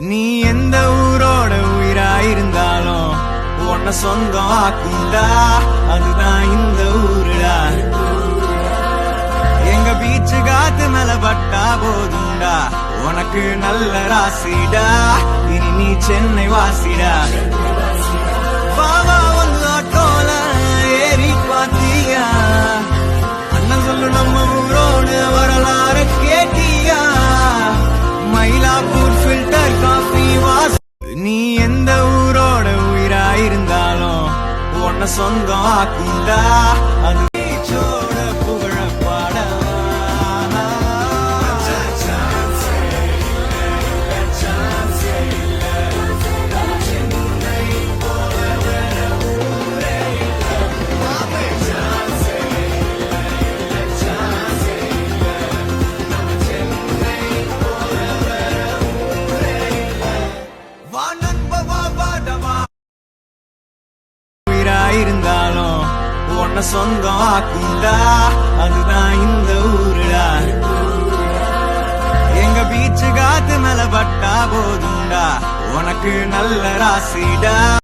நீ எந்த ஊரோட உயிராயிருந்தாலும் உன்னை சொந்தம் ஆக்குண்டா, அதுதான் இந்த ஊருடா. எங்க பீச்சு காத்து மேல பட்டா போதுண்டா, உனக்கு நல்ல ராசிடா, இனி நீ சென்னை வாசிடா. பாபா வந்து ஆட்டோல ஏறி பாத்தியா, அண்ணன் சொல்லு நம்ம ஊரோட வரலாற கேட்டியா, மயிலாப்பூர் ஃபில்டர் காஃபி வாஸ். நீ எந்த ஊரோட உயிராயிருந்தாலும் உன்னை சொந்தம் ஆக்குண்டா, அது பீச்சோட புகழப்பாட. இருந்தாலும் உன்னை சொந்தம் ஆக்குண்டா, அதுதான் இந்த ஊருடா. எங்க பீச்சு காத்து மேல பட்டா போதுண்டா, உனக்கு நல்ல ராசிடா.